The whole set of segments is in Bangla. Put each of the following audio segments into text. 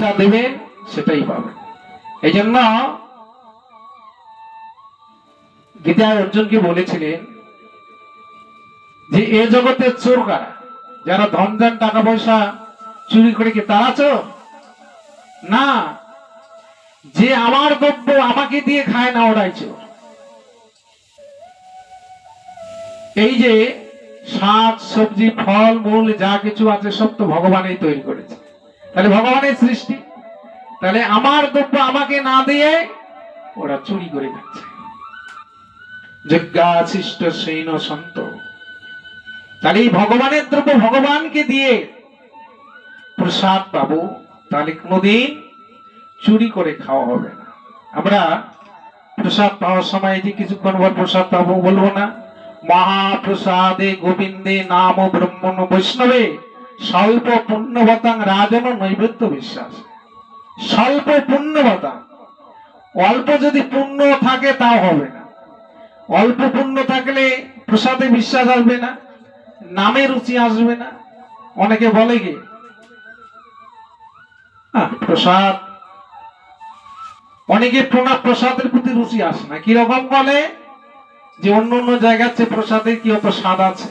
যেটা দেবেন সেটাই পাবেন। এই জন্য গীতায় অর্জুনকে বলেছিলেন যে এ জগতের চোর কারা? যারা ধন ধান টাকা পয়সা চুরি করে কি তারা চোর? না, যে আমার দ্রব্য আমাকে দিয়ে খায় না ওরাই চোর। এই যে শাক সবজি ফল মূল যা কিছু আছে সব তো ভগবানই তৈরি করেছে, তাহলে ভগবানের সৃষ্টি। তাহলে আমার দ্রব্য আমাকে না দিয়ে ওরা চুরি করে খাচ্ছে। যজ্ঞাশিষ্ট সৈন্য সন্ত, তাহলে এই ভগবানের দ্রব্য ভগবানকে দিয়ে প্রসাদ পাবো, তাহলে কোনোদিন চুরি করে খাওয়া হবে না। আমরা প্রসাদ পাওয়ার সময় যে কিছুক্ষণ পর প্রসাদ পাবো বলবো না, মহাপ্রসাদে গোবিন্দে নাম ব্রহ্মণ বৈষ্ণবে স্বল্প পুণ্যবতাং রাজন নৈবেদ্য বিশ্বাস। স্বল্প পুণ্যবতাং, অল্প যদি পুণ্য থাকে তাও হবে না। অল্প পুণ্য থাকলে প্রসাদে বিশ্বাস আসবে না, নামে রুচি আসবে না। অনেকে বলে কি প্রসাদ, অনেকে প্রসাদের প্রতি রুচি আসে না। কিরকম বলে যে অন্য অন্য জায়গার চেয়ে প্রসাদের কি অত স্বাদ আছে,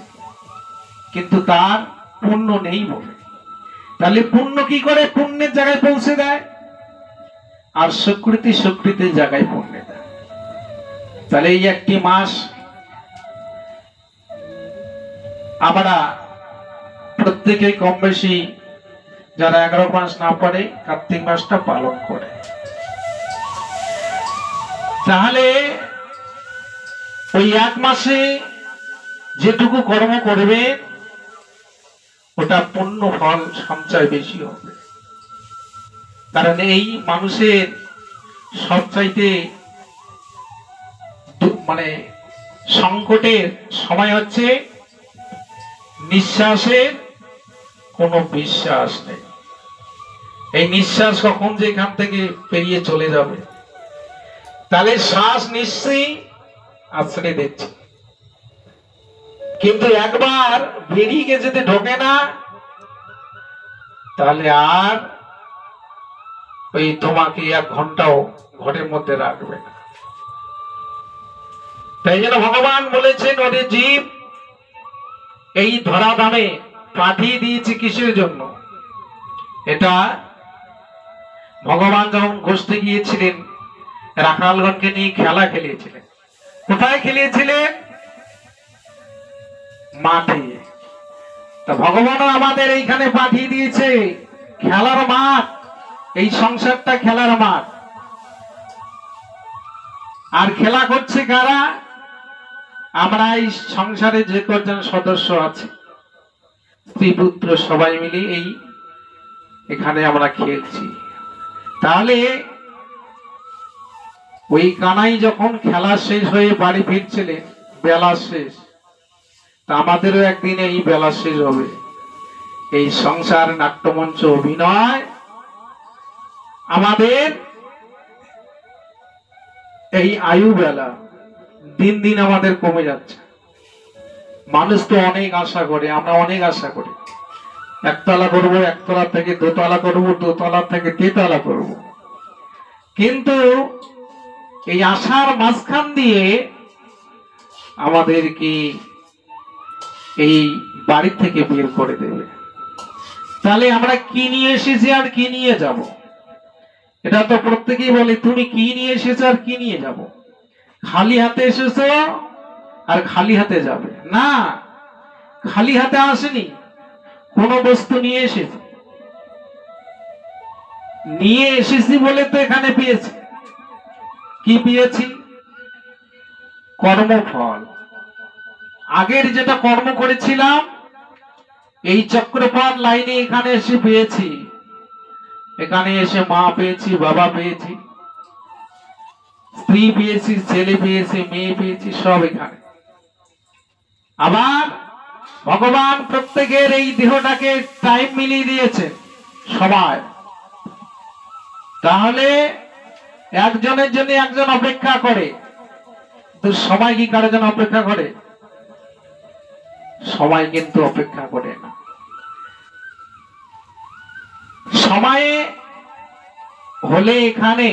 কিন্তু তার পুণ্য নেই বলে। তাহলে পুণ্য কি করে পুণ্যের জায়গায় পৌঁছে দেয়, আর সুকৃতির জায়গায় পৌঁছে দেয়। তাহলে এই একটি মাস আমরা প্রত্যেকে কম বেশি যারা 11 মাস না পড়ে কার্তিক মাসটা পালন করে। তাহলে ওই এক মাসে যেটুকু কর্ম করবে ওটা পুণ্য ফল সঞ্চয় বেশি হবে। কারণ এই মানুষের সবচাইতে মানে সংকটের সময় হচ্ছে নিঃশ্বাসের কোনো বিশ্বাস নেই। এই নিঃশ্বাস কখন যে এখান থেকে পেরিয়ে চলে যাবে, তাহলে শ্বাস নিশ্চয়ই আশ্রে দিচ্ছে, কিন্তু একবার বেরিয়ে গিয়ে যদি ঢোকে না তাহলে আর ওই তোমাকে 1 ঘন্টাও ঘরের মধ্যে রাখবে না। তাই জন্য ভগবান বলেছেন, ওরে জীব এই ধরা ধামে পাঠিয়ে দিয়েছি কিসের জন্য? এটা ভগবান যখন ঘষতে গিয়েছিলেন রাখালগণকে নিয়ে খেলা খেলিয়েছিলেন। কোথায় খেলিয়েছিলেন? মাঠে। তা ভগবানও আমাদের এইখানে পাঠিয়ে দিয়েছে খেলার মাঠ। এই সংসারটা খেলার মাঠ। আর খেলা করছে কারা? আমরা এই সংসারে যে কজন সদস্য আছে স্ত্রী পুত্র সবাই মিলে এই এখানে আমরা খেলছি। তাহলে ওই কানাই যখন খেলা শেষ হয়ে বাড়ি ফিরছিলেন, বেলা শেষ, তা আমাদেরও একদিন এই বেলা শেষ হবে। এই সংসার নাট্যমঞ্চ অভিনয় আমাদের এই আয়ু বেলা দিন দিন আমাদের কমে যাচ্ছে। মানুষ তো অনেক আশা করে, আমরা অনেক আশা করি, একতলা করবো, একতলা থেকে দোতলা করবো, দোতলা থেকে তেতলা করব, কিন্তু এই আশার মাঝখান দিয়ে আমাদের কি এই বাড়ি থেকে বের করে দেবে। তাহলে আমরা কি নিয়ে এসেছি আর কি নিয়ে যাব? এটা তো প্রত্যেকেই বলে তুমি কি নিয়ে এসেছো আর কি নিয়ে যাব। খালি হাতে এসেছো আর খালি হাতে যাবে না। খালি হাতে আসেনি, কোন বস্তু নিয়ে এসেছি। নিয়ে এসেছি বলে তো এখানে পেয়েছি। কি পেয়েছি? কর্মফল। আগের যেটা কর্ম করেছিলাম এই চক্রপাত লাইনে এখানে এসে পেয়েছি। এখানে এসে মা পেয়েছি, বাবা পেয়েছি, স্ত্রী পেয়েছি, ছেলে পেয়েছি, মেয়ে পেয়েছি, সব এখানে। আবার ভগবান প্রত্যেকের এই দেহটাকে টাইম মিলিয়ে দিয়েছে, সময়। তাহলে একজনের জন্য একজন অপেক্ষা করে, তো সময় কি কারোর জন্য অপেক্ষা করে? সময় কিন্তু অপেক্ষা করে না। সময়ে হলে এখানে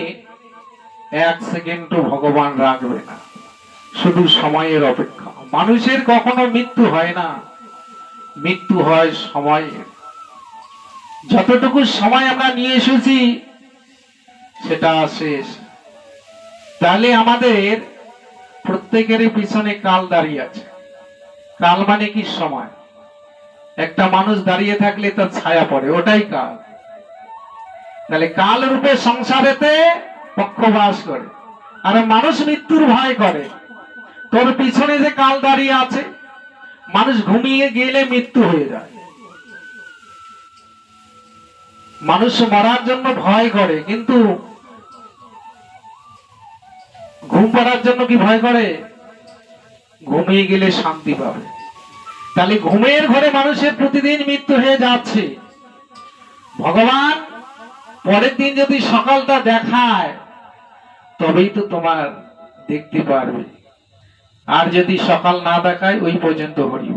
এক সেকেন্ডও ভগবান রাখবে না, শুধু সময়ের অপেক্ষা। মানুষের কখনো মৃত্যু হয় না, মৃত্যু হয় সময়ের। যতটুকু সময় আমরা নিয়ে এসেছি সেটা শেষ। তাহলে আমাদের প্রত্যেকেরই পিছনে কাল দাঁড়িয়ে আছে। কাল মানে কি? সময়। একটা মানুষ দাঁড়িয়ে থাকলে তার ছায়া পড়ে, ওটাই কাল। তাহলে কাল রূপে সংসারেতে পক্ষবাস করে, আর মানুষ মৃত্যুর ভয় করে। তোর পিছনে যে কাল দাঁড়িয়ে আছে, মানুষ ঘুমিয়ে গেলে মৃত্যু হয়ে যায়। মানুষ মরার জন্য ভয় করে, কিন্তু ঘুম পাড়ার জন্য কি ভয় করে? ঘুমিয়ে গেলে শান্তি পাবে। তাহলে ঘুমের ঘরে মানুষের প্রতিদিন মৃত্যু হয়ে যাচ্ছে। ভগবান পরের দিন যদি সকালটা দেখায় তবেই তো তোমার দেখতে পারবে, আর যদি সকাল না দেখায় ওই পর্যন্ত হরি।